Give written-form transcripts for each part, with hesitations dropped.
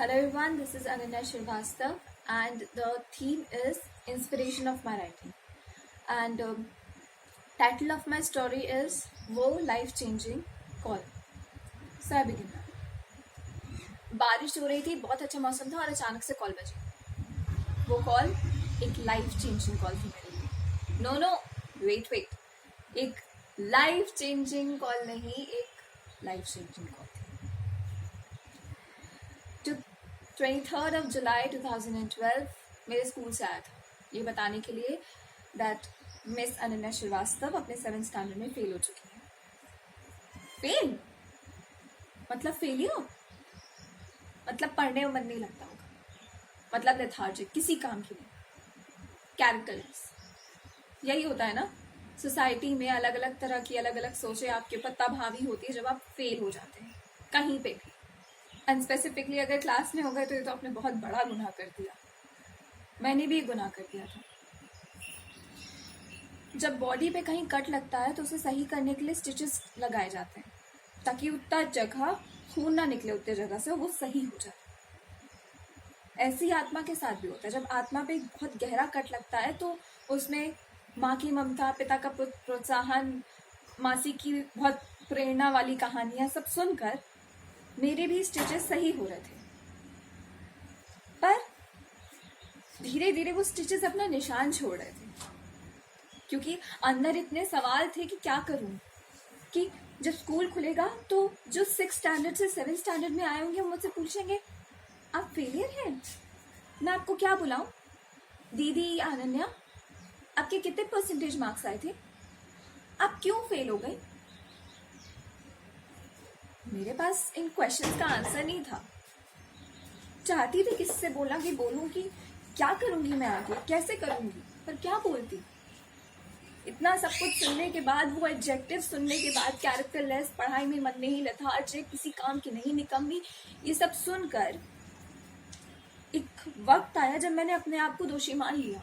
Hello everyone, this is Ananya Srivastav and the theme is Inspiration of my writing. And title of my story is वो Life Changing Call. So I begin now. बारिश हो रही थी, बहुत अच्छा मौसम था और अचानक से कॉल बजी। वो कॉल एक लाइफ चेंजिंग कॉल थी मेरे लिए। नो वेट एक लाइफ चेंजिंग कॉल नहीं, एक लाइफ चेंजिंग कॉल थी। 23rd of July 2012 मेरे स्कूल से आया था ये बताने के लिए दैट मिस अनन्या श्रीवास्तव अपने 7th स्टैंडर्ड में फेल हो चुकी है। फेल मतलब फेलियर, मतलब पढ़ने में मन नहीं लगता होगा, मतलब लेथार्जिक, किसी काम की नहीं, कैरेक्टरलेस। यही होता है ना सोसाइटी में, अलग अलग तरह की अलग अलग सोचें आपके ऊपर तब हावी होती है जब आप फेल हो जाते हैं कहीं पे भी। एंड स्पेसिफिकली अगर क्लास में हो गए तो ये तो आपने बहुत बड़ा गुनाह कर दिया। मैंने भी गुनाह कर दिया था। जब बॉडी पे कहीं कट लगता है तो उसे सही करने के लिए स्टिचेस लगाए जाते हैं ताकि उतना जगह खून ना निकले, उतने जगह से वो सही हो जाए। ऐसे ही आत्मा के साथ भी होता है। जब आत्मा पे बहुत गहरा कट लगता है तो उसमें माँ की ममता, पिता का प्रोत्साहन, मासी की बहुत प्रेरणा वाली कहानियां सब सुनकर मेरे भी स्टिचेस सही हो रहे थे। पर धीरे धीरे वो स्टिचेस अपना निशान छोड़ रहे थे क्योंकि अंदर इतने सवाल थे कि क्या करूं। कि जब स्कूल खुलेगा तो जो 6th स्टैंडर्ड से 7th स्टैंडर्ड में आए होंगे मुझसे पूछेंगे आप फेलियर हैं। मैं आपको क्या बुलाऊं? दीदी अनन्या, आपके कितने परसेंटेज मार्क्स आए थे? आप क्यों फेल हो गए? मेरे पास इन क्वेश्चंस का आंसर नहीं था। चाहती थी किससे बोलूं कि क्या करूंगी मैं आगे, कैसे करूंगी, पर क्या बोलती। इतना सब कुछ सुनने के बाद, वो एडजेक्टिव सुनने के बाद, कैरेक्टरलेस, पढ़ाई में मन नहीं, लेथार्जिक, किसी काम की नहीं, निकम्मी, ये सब सुनकर एक वक्त आया जब मैंने अपने आप को दोषी मान लिया।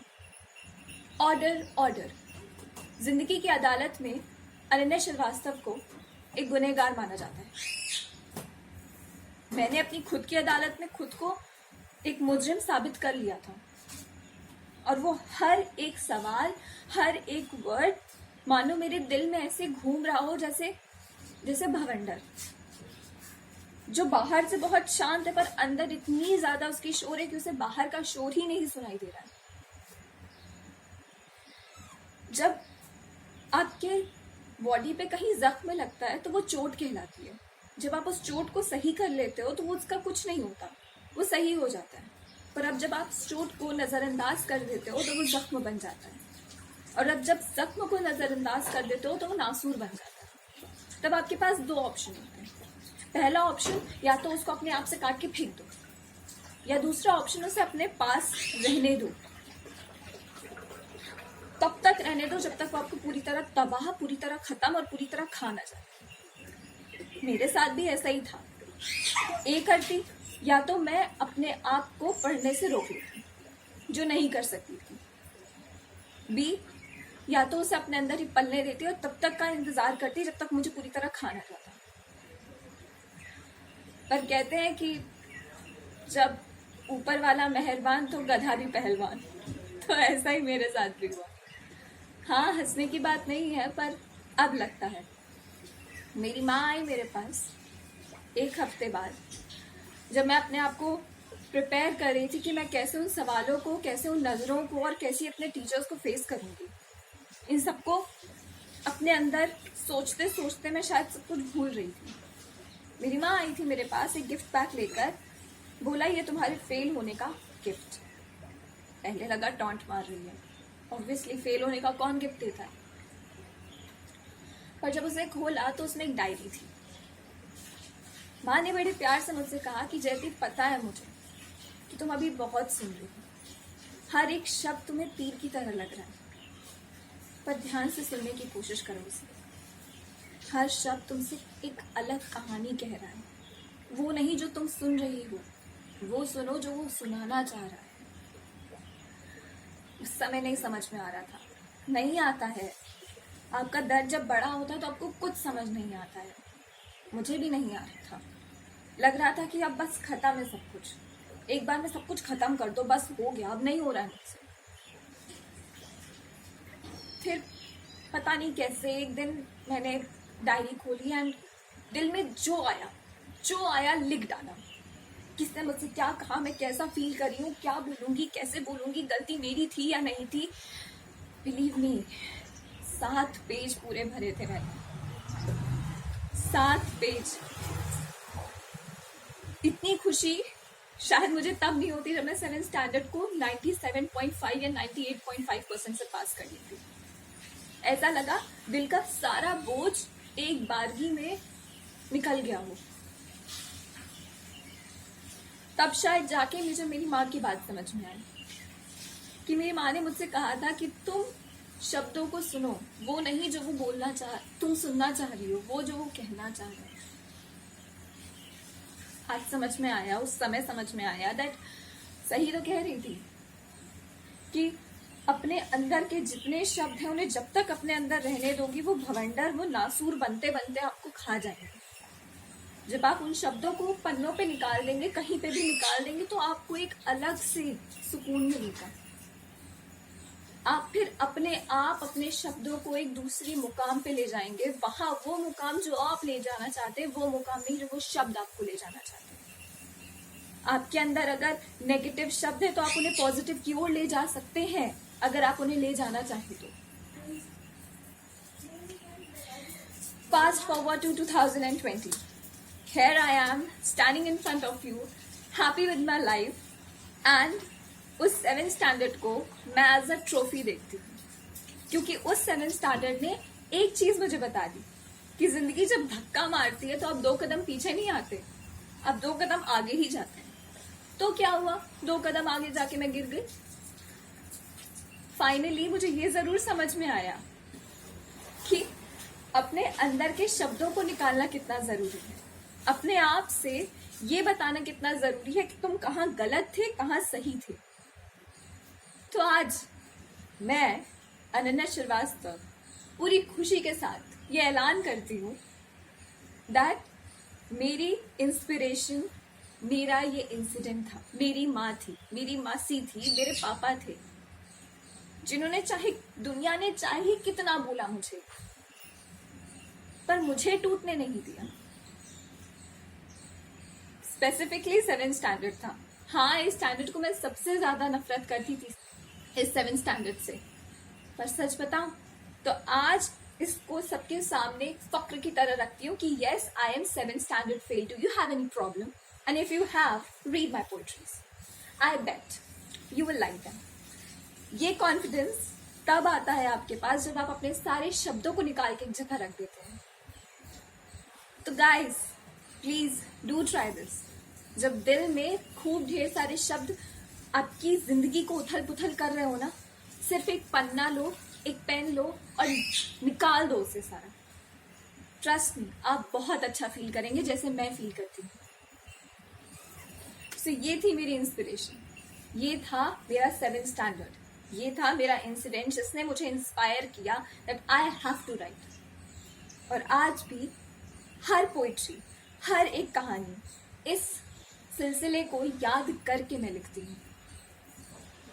ऑर्डर। जिंदगी की अदालत में अनन्या श्रीवास्तव को एक गुनहगार माना जाता है। मैंने अपनी खुद की अदालत में खुद को एक मुजरिम साबित कर लिया था और वो हर एक सवाल, हर एक वर्ड मानो मेरे दिल में ऐसे घूम रहा हो जैसे भवंडर जो बाहर से बहुत शांत है पर अंदर इतनी ज्यादा उसकी शोर है कि उसे बाहर का शोर ही नहीं सुनाई दे रहा है। जब आपके बॉडी पे कहीं जख्म लगता है तो वो चोट कहलाती है। जब आप उस चोट को सही कर लेते हो तो वो उसका कुछ नहीं होता, वो सही हो जाता है। पर अब जब आप चोट को नजरअंदाज कर देते हो तो वो जख्म बन जाता है, और अब जब जख्म को नजरअंदाज कर देते हो तो वो नासूर बन जाता है। तब आपके पास 2 ऑप्शन होते हैं। पहला ऑप्शन, या तो उसको अपने आप से काट के फेंक दो, या दूसरा ऑप्शन उसे अपने पास रहने दो। तब तक रहने दो जब तक वो आपको पूरी तरह तबाह, पूरी तरह खत्म और पूरी तरह खा ना जाए। मेरे साथ भी ऐसा ही था। ए करती, या तो मैं अपने आप को पढ़ने से रोक लेती, जो नहीं कर सकती थी। बी, या तो उसे अपने अंदर ही पलने देती और तब तक का इंतजार करती जब तक मुझे पूरी तरह खा ना जाता। पर कहते हैं कि जब ऊपर वाला मेहरबान तो गधा भी पहलवान, तो ऐसा ही मेरे साथ भी हुआ। हाँ, हंसने की बात नहीं है, पर अब लगता है। मेरी माँ आई मेरे पास 1 हफ्ते बाद, जब मैं अपने आप को प्रिपेयर कर रही थी कि मैं कैसे उन सवालों को, कैसे उन नज़रों को और कैसे अपने टीचर्स को फेस करूँगी। इन सबको अपने अंदर सोचते सोचते मैं शायद सब कुछ भूल रही थी। मेरी माँ आई थी मेरे पास एक गिफ्ट पैक लेकर, बोला ये तुम्हारे फेल होने का गिफ्ट। पहले लगा टॉन्ट मार रही है, ऑब्वियसली फेल होने का कौन गिफ्ट देता है। पर जब उसे खोला तो उसमें एक डायरी थी। माँ ने बड़े प्यार से मुझसे कहा कि जयती, पता है मुझे कि तुम अभी बहुत सुन रही हो, हर एक शब्द तुम्हें तीर की तरह लग रहा है, पर ध्यान से सुनने की कोशिश करो उसे। हर शब्द तुमसे एक अलग कहानी कह रहा है। वो नहीं जो तुम सुन रही हो, वो सुनो जो वो सुनाना चाह रहा है। उस समय नहीं समझ में आ रहा था, नहीं आता है। आपका दर्द जब बड़ा होता है तो आपको कुछ समझ नहीं आता है। मुझे भी नहीं आ रहा था। लग रहा था कि अब बस खत्म है सब कुछ, एक बार में सब कुछ खत्म कर दो, बस हो गया, अब नहीं हो रहा है मुझसे। फिर पता नहीं कैसे एक दिन मैंने डायरी खोली एंड दिल में जो आया लिख डाला। किसने मुझसे क्या कहा, मैं कैसा फील कर रही हूँ, क्या बोलूंगी, कैसे बोलूंगी, गलती मेरी थी या नहीं थी। बिलीव मी, 7 पेज पूरे भरे थे मैंने, 7 पेज। इतनी खुशी शायद मुझे तब नहीं होती जब मैं 7th स्टैंडर्ड को 97.5 या 98.5% से पास कर ली थी। ऐसा लगा दिल का सारा बोझ एक बारगी में निकल गया हो। तब शायद जाके मुझे मेरी माँ की बात समझ में आई कि मेरी माँ ने मुझसे कहा था कि तुम शब्दों को सुनो, वो नहीं जो वो तुम सुनना चाह रही हो, वो जो वो कहना चाह रहे हैं। आज समझ में आया, उस समय समझ में आया दैट सही तो कह रही थी कि अपने अंदर के जितने शब्द हैं उन्हें जब तक अपने अंदर रहने दोगी वो भवंडर, वो नासूर बनते बनते आपको खा जाएंगे। जब आप उन शब्दों को पन्नों पे निकाल देंगे, कहीं पे भी निकाल देंगे, तो आपको एक अलग से सुकून मिलेगा। आप फिर अपने आप अपने शब्दों को एक दूसरी मुकाम पे ले जाएंगे, वहां वो मुकाम जो आप ले जाना चाहते हैं वो मुकाम नहीं जो वो शब्द आपको ले जाना चाहते हैं। आपके अंदर अगर नेगेटिव शब्द है तो आप उन्हें पॉजिटिव की ओर ले जा सकते हैं, अगर आप उन्हें ले जाना चाहें तो। Fast forward to 2020, here I am standing in front of you, happy with my life, and उस 7th स्टैंडर्ड को मैं एज अ ट्रॉफी देखती हूँ, क्योंकि उस 7th स्टैंडर्ड ने एक चीज मुझे बता दी कि जिंदगी जब धक्का मारती है तो अब 2 कदम पीछे नहीं आते, अब 2 कदम आगे ही जाते हैं। तो क्या हुआ, 2 कदम आगे जाके मैं गिर गई। फाइनली मुझे ये जरूर समझ में आया कि अपने अंदर के शब्दों को निकालना कितना जरूरी है, अपने आप से ये बताना कितना जरूरी है कि तुम कहाँ गलत थे, कहाँ सही थे। तो आज मैं अनन्या श्रीवास्तव पूरी खुशी के साथ ये ऐलान करती हूँ दैट मेरी इंस्पिरेशन, मेरा ये इंसिडेंट था, मेरी माँ थी, मेरी मासी थी, मेरे पापा थे, जिन्होंने चाहे दुनिया ने चाहे कितना बोला मुझे, पर मुझे टूटने नहीं दिया। स्पेसिफिकली 7th स्टैंडर्ड था। हाँ, इस स्टैंडर्ड को मैं सबसे ज्यादा नफरत करती थी, इस 7th स्टैंडर्ड से। पर सच बताऊं तो आज इसको सबके सामने फक्र की तरह रखती हूँ कि yes, I am 7th standard fail. Do you have any problem? And if you have, read my poetries. I bet you will like them. ये कॉन्फिडेंस तब आता है आपके पास जब आप अपने सारे शब्दों को निकाल के एक जगह रख देते हैं। तो guys please do try this. जब दिल में खूब ढेर सारे शब्द आपकी जिंदगी को उथल पुथल कर रहे हो ना, सिर्फ एक पन्ना लो, एक पेन लो और निकाल दो उसे सारा। ट्रस्ट मी, आप बहुत अच्छा फील करेंगे जैसे मैं फील करती हूँ। So, ये थी मेरी इंस्पिरेशन, ये था मेरा 7th स्टैंडर्ड, ये था मेरा इंसिडेंट जिसने मुझे इंस्पायर किया that I have to write. और आज भी हर पोइट्री, हर एक कहानी इस सिलसिले को याद करके मैं लिखती हूँ,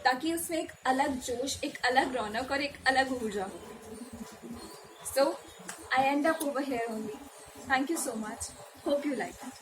ताकि उसमें एक अलग जोश, एक अलग रौनक और एक अलग ऊर्जा हो। So I end up over here only. Thank you so much. Hope you like it.